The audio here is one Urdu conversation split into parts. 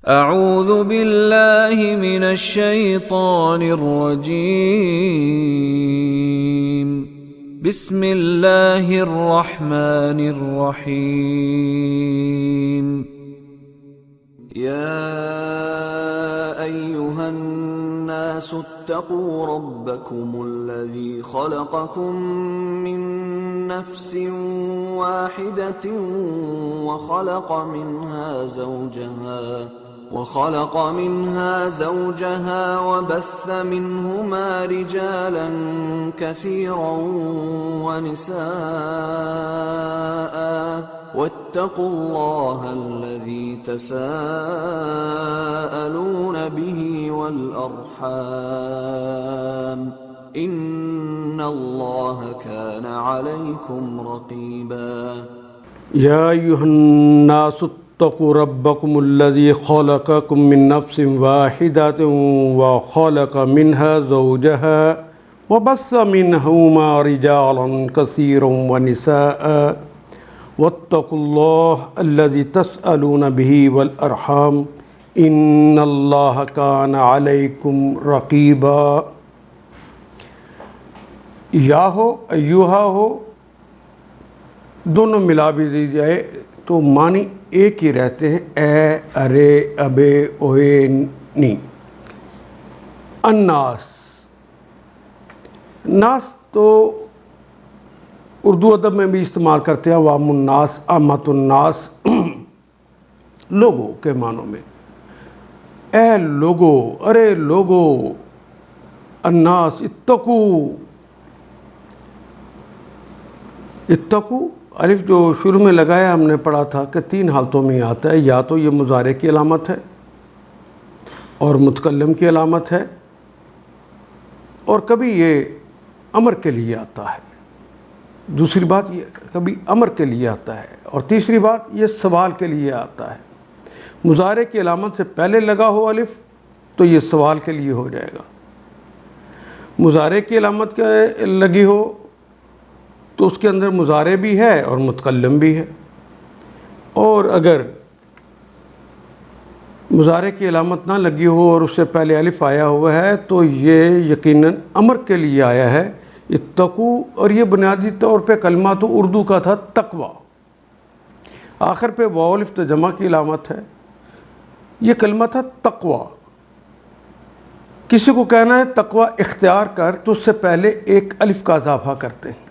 اعوذ باللہ من الشیطان الرجیم بسم اللہ الرحمن الرحیم یا ایہا الناس اتقوا ربکم الذی خلقکم من نفس واحدة وخلق منها زوجها وبث منهما رجالا كثيرا ونساء واتقوا الله الذي تساءلون به والأرحام ان اللہ کان علیکم رقیبا یا ایہا الناس اتقوا ربکم الذی خلقکم من نفس واحدۃ وخلق منها زوجها وبث منہما رجالا کثیرا ونساء واتقوا اللہ الذی تسألون به والارحام ان اللہ کان علیکم رقیبا۔ یا ہو ایوہا ہو دونوں ملا بھی دی جائے تو معنی ایک ہی رہتے ہیں، اے، ارے، ابے، اوے، نی۔ الناس، ناس تو اردو ادب میں بھی استعمال کرتے ہیں، عوام الناس، عامۃ الناس، لوگوں کے معنوں میں۔ اے لوگو، ارے لوگو، الناس اتقو الف جو شروع میں لگایا ہم نے پڑھا تھا کہ تین حالتوں میں آتا ہے، یا تو یہ مضارع کی علامت ہے اور متکلم کی علامت ہے، اور کبھی یہ امر کے لیے آتا ہے، دوسری بات یہ کبھی امر کے لیے آتا ہے، اور تیسری بات یہ سوال کے لیے آتا ہے۔ مضارع کی علامت سے پہلے لگا ہو الف تو یہ سوال کے لیے ہو جائے گا، مضارع کی علامت کے لگی ہو تو اس کے اندر مضارع بھی ہے اور متکلم بھی ہے، اور اگر مضارع کی علامت نہ لگی ہو اور اس سے پہلے الف آیا ہوا ہے تو یہ یقیناً امر کے لیے آیا ہے، اتقو، اور یہ بنیادی طور پہ کلمہ تو اردو کا تھا تقوی، آخر پہ واو الف تو جمع کی علامت ہے، یہ کلمہ تھا تقوی۔ کسی کو کہنا ہے تقوی اختیار کر تو اس سے پہلے ایک الف کا اضافہ کرتے ہیں،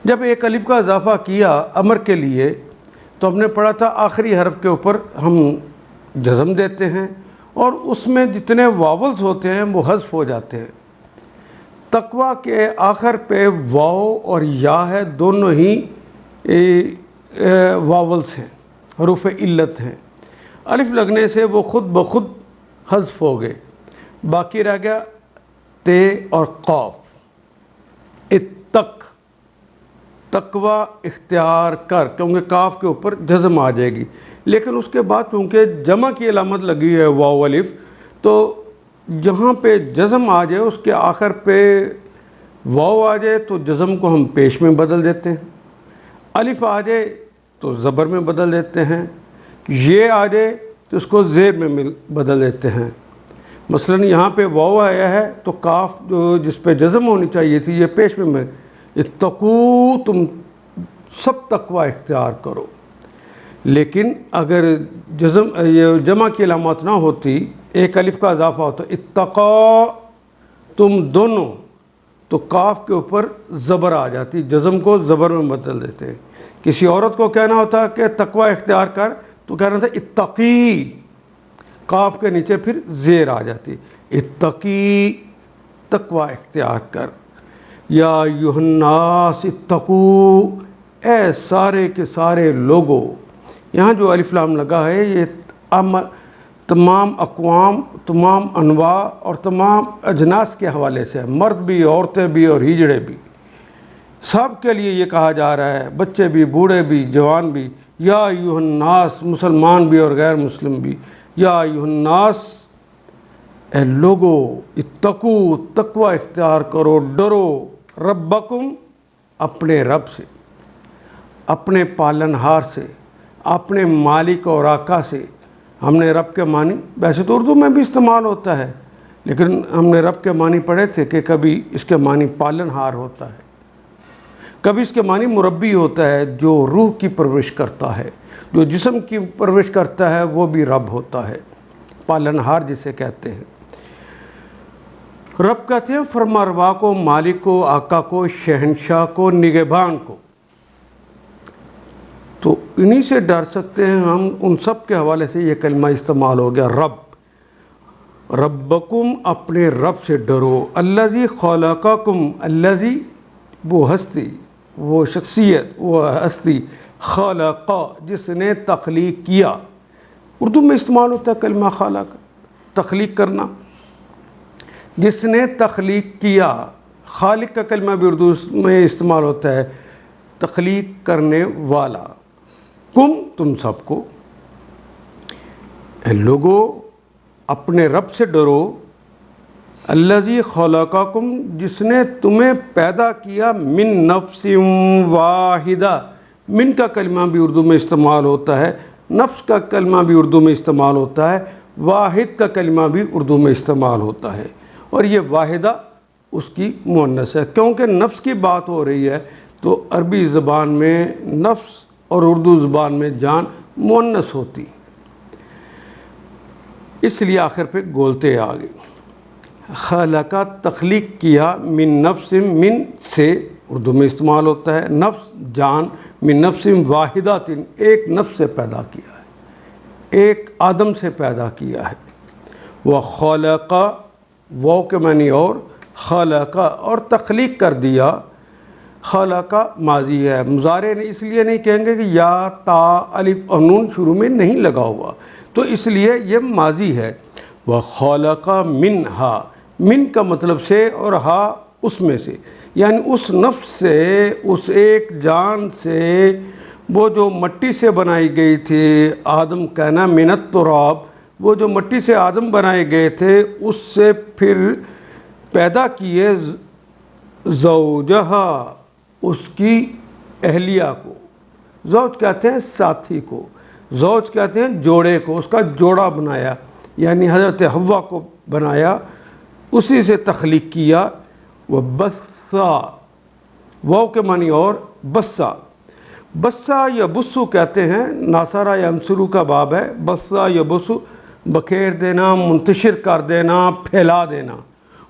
جب ایک الف کا اضافہ کیا امر کے لیے تو ہم نے پڑھا تھا آخری حرف کے اوپر ہم جزم دیتے ہیں اور اس میں جتنے واولز ہوتے ہیں وہ حذف ہو جاتے ہیں۔ تقوی کے آخر پہ واو اور یا ہے، دونوں ہی واولز ہیں، حروف علت ہیں، الف لگنے سے وہ خود بخود حذف ہو گئے، باقی رہ گیا تے اور قاف۔ تقوی اختیار کر، کیونکہ کاف کے اوپر جزم آ جائے گی، لیکن اس کے بعد چونکہ جمع کی علامت لگی ہے واو الف، تو جہاں پہ جزم آ جائے اس کے آخر پہ واو آ جائے تو جزم کو ہم پیش میں بدل دیتے ہیں، الف آ جائے تو زبر میں بدل دیتے ہیں، یہ آ جائے تو اس کو زیر میں بدل دیتے ہیں۔ مثلا یہاں پہ واو آیا ہے تو کاف جو جس پہ جزم ہونی چاہیے تھی یہ پیش میں اتقو، تم سب تقوی اختیار کرو، لیکن اگر یہ جمع کی علامات نہ ہوتی، ایک الف کا اضافہ ہوتا اتقا تم دونوں، تو کاف کے اوپر زبر آ جاتی، جزم کو زبر میں بدل دیتے ہیں۔ کسی عورت کو کہنا ہوتا کہ تقوی اختیار کر تو کہنا تھا اتقی، کاف کے نیچے پھر زیر آ جاتی، اتقی، تقوی اختیار کر۔ یا ایھا الناس اتقو، اے سارے کے سارے لوگوں، یہاں جو الف لام لگا ہے یہ تمام اقوام، تمام انواع اور تمام اجناس کے حوالے سے ہے، مرد بھی، عورتیں بھی اور ہجڑے بھی، سب کے لیے یہ کہا جا رہا ہے، بچے بھی، بوڑھے بھی، جوان بھی، یا ایھا الناس، مسلمان بھی اور غیر مسلم بھی، یا ایھا الناس، اے لوگو، اتقو، تقوی اختیار کرو، ڈرو، ربکم، اپنے رب سے، اپنے پالنہار سے، اپنے مالک اور آقا سے، ہم نے رب کے معنی، ویسے تو اردو میں بھی استعمال ہوتا ہے، لیکن ہم نے رب کے معنی پڑھے تھے کہ کبھی اس کے معنی پالن ہار ہوتا ہے، کبھی اس کے معنی مربی ہوتا ہے، جو روح کی پرورش کرتا ہے، جو جسم کی پرورش کرتا ہے وہ بھی رب ہوتا ہے، پالن ہار جسے کہتے ہیں۔ رب کہتے ہیں فرمانروا کو، مالک کو، آقا کو، شہنشاہ کو، نگہبان کو۔ تو انہی سے ڈر سکتے ہیں ہم، ان سب کے حوالے سے یہ کلمہ استعمال ہو گیا، رب۔ ربکم، اپنے رب سے ڈرو، الذی خلقکم، الذی وہ ہستی، وہ شخصیت، وہ ہستی، خلق جس نے تخلیق کیا۔ اردو میں استعمال ہوتا ہے کلمہ خالق، تخلیق کرنا، جس نے تخلیق کیا۔ خالق کا کلمہ بھی اردو میں استعمال ہوتا ہے، تخلیق کرنے والا۔ کم، تم سب کو، اے لوگو اپنے رب سے ڈرو، الذی خلقکم، جس نے تمہیں پیدا کیا، من نفس واحدہ، من کا کلمہ بھی اردو میں استعمال ہوتا ہے، نفس کا کلمہ بھی اردو میں استعمال ہوتا ہے، واحد کا کلمہ بھی اردو میں استعمال ہوتا ہے، اور یہ واحدہ اس کی مؤنث ہے، کیونکہ نفس کی بات ہو رہی ہے تو عربی زبان میں نفس اور اردو زبان میں جان مؤنث ہوتی، اس لیے آخر پہ گولتے آگے۔ خلقہ، تخلیق کیا، من نفس، من سے اردو میں استعمال ہوتا ہے، نفس جان، من نفس واحدہ، ایک نفس سے پیدا کیا ہے، ایک آدم سے پیدا کیا ہے۔ وخلق، واو کے معنی اور، خلق اور تخلیق کر دیا۔ خلق ماضی ہے، مضارع نے اس لیے نہیں کہیں گے کہ یا تا الف اور نون شروع میں نہیں لگا ہوا، تو اس لیے یہ ماضی ہے۔ وخلق منہا، من کا مطلب سے اور ہا اس میں سے، یعنی اس نفس سے، اس ایک جان سے، وہ جو مٹی سے بنائی گئی تھی، آدم کہنا من التراب، وہ جو مٹی سے آدم بنائے گئے تھے، اس سے پھر پیدا کیے زوجہا، اس کی اہلیہ کو۔ زوج کہتے ہیں ساتھی کو، زوج کہتے ہیں جوڑے کو، اس کا جوڑا بنایا، یعنی حضرت حوا کو بنایا، اسی سے تخلیق کیا۔ وبثا، واو کے معنی اور، بسا، بسا یا بسو کہتے ہیں، ناصرہ یا انصرو کا باب ہے، بسا یا بسو، بکھیر دینا، منتشر کر دینا، پھیلا دینا۔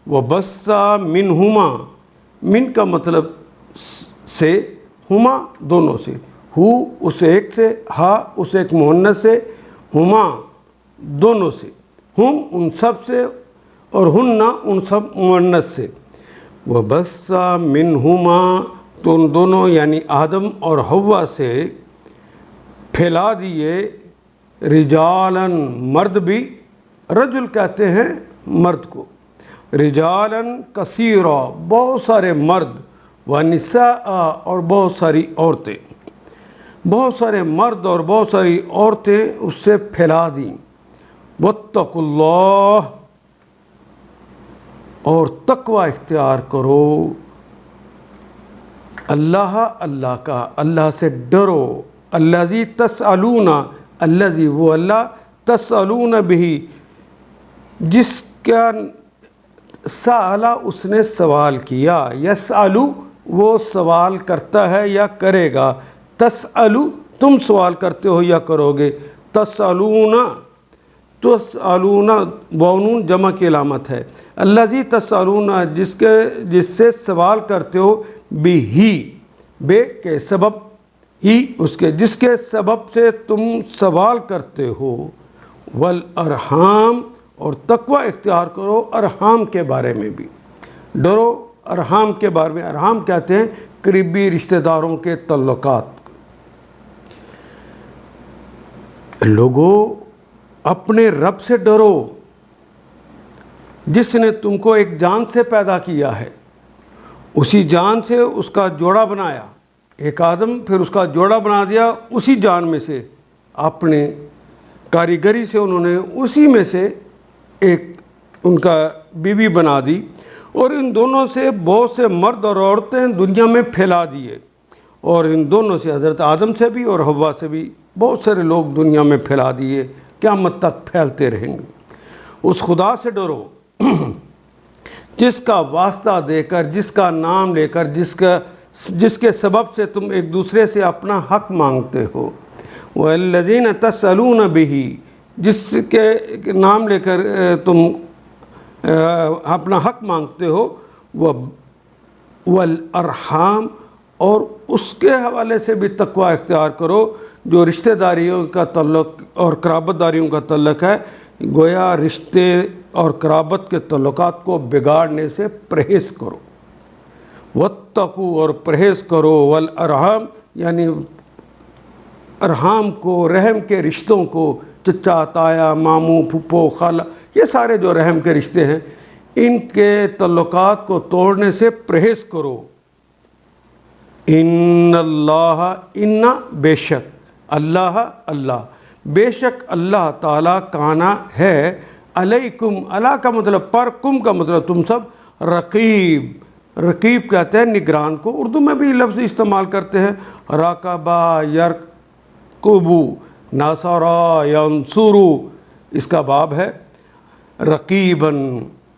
وبسا منہما، من کا مطلب سے، ہما دونوں سے، ہو اس ایک سے، ہا اس ایک مؤنث سے، ہما دونوں سے، ہم ان سب سے، اور ہن ان سب مؤنث سے۔ وبث منہما، تو ان دونوں یعنی آدم اور حوا سے پھیلا دیے، رجالاً، مرد بھی، رجل کہتے ہیں مرد کو، رجالاً کثیرا، بہت سارے مرد، ونساء اور بہت ساری عورتیں، بہت سارے مرد اور بہت ساری عورتیں اس سے پھیلا دیں۔ واتقوا اللہ، اور تقوی اختیار کرو، اللہ کا، اللہ سے ڈرو، الذی تسألون، الذی وہ اللہ، تسألون بہ، جس کا سألا اس نے سوال کیا، یسألو وہ سوال کرتا ہے یا کرے گا، تسألو تم سوال کرتے ہو یا کرو گے، تسألون، تسألون واو جمع کی علامت ہے، الذی تسألون جس سے سوال کرتے ہو، بھی بے کے سبب، ہی اس کے جس کے سبب سے تم سوال کرتے ہو، والارحام اور تقوی اختیار کرو ارحام کے بارے میں بھی، ڈرو ارحام کے بارے میں۔ ارحام کہتے ہیں قریبی رشتہ داروں کے تعلقات۔ لوگو اپنے رب سے ڈرو، جس نے تم کو ایک جان سے پیدا کیا ہے، اسی جان سے اس کا جوڑا بنایا، ایک آدم پھر اس کا جوڑا بنا دیا، اسی جان میں سے اپنے کاریگری سے انہوں نے اسی میں سے ایک ان کا بیوی بنا دی، اور ان دونوں سے بہت سے مرد اور عورتیں دنیا میں پھیلا دیے، اور ان دونوں سے حضرت آدم سے بھی اور حوا سے بھی بہت سارے لوگ دنیا میں پھیلا دیے، قیامت تک پھیلتے رہیں گے۔ اس خدا سے ڈرو جس کا واسطہ دے کر، جس کا نام لے کر، جس کے سبب سے تم ایک دوسرے سے اپنا حق مانگتے ہو۔ وَالَّذِينَ تَسْأَلُونَ بِهِ، جس کے نام لے کر تم اپنا حق مانگتے ہو، وَالْأَرْحَامَ، اور اس کے حوالے سے بھی تقوی اختیار کرو جو رشتہ داریوں کا تعلق اور قرابت داریوں کا تعلق ہے۔ گویا رشتے اور قرابت کے تعلقات کو بگاڑنے سے پرہیز کرو۔ واتقوا، اور پرہیز کرو، والارحام یعنی ارحام کو، رحم کے رشتوں کو، چچا، تایا، ماموں، پھپھو، خالہ، یہ سارے جو رحم کے رشتے ہیں ان کے تعلقات کو توڑنے سے پرہیز کرو۔ ان اللہ، ان بے شک، اللہ اللہ، بے شک اللہ تعالیٰ کانا ہے، علیکم، اللہ کا مطلب پر، کم کا مطلب تم سب، رقیب، رقیب کہتے ہیں نگران کو، اردو میں بھی لفظ استعمال کرتے ہیں، راقبہ، یرقبو، ناصرا، ینصرو، اس کا باب ہے رقیباً،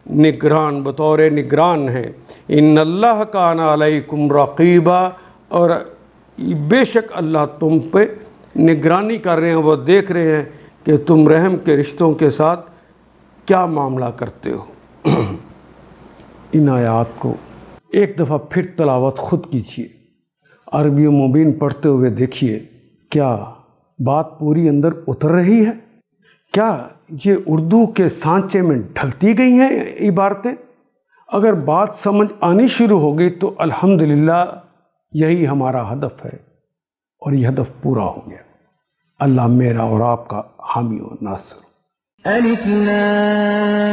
نگران، بطور نگران ہے۔ ان اللہ کان علیکم رقیبا، اور بے شک اللہ تم پہ نگرانی کر رہے ہیں، وہ دیکھ رہے ہیں کہ تم رحم کے رشتوں کے ساتھ کیا معاملہ کرتے ہو۔ ان آیات کو ایک دفعہ پھر تلاوت خود کیجیے، عربی و مبین پڑھتے ہوئے دیکھیے کیا بات پوری اندر اتر رہی ہے، کیا یہ اردو کے سانچے میں ڈھلتی گئی ہیں عبارتیں۔ اگر بات سمجھ آنی شروع ہو گئی تو الحمدللہ یہی ہمارا ہدف ہے، اور یہ ہدف پورا ہو گیا۔ اللہ میرا اور آپ کا حامی و ناصر۔ الف لام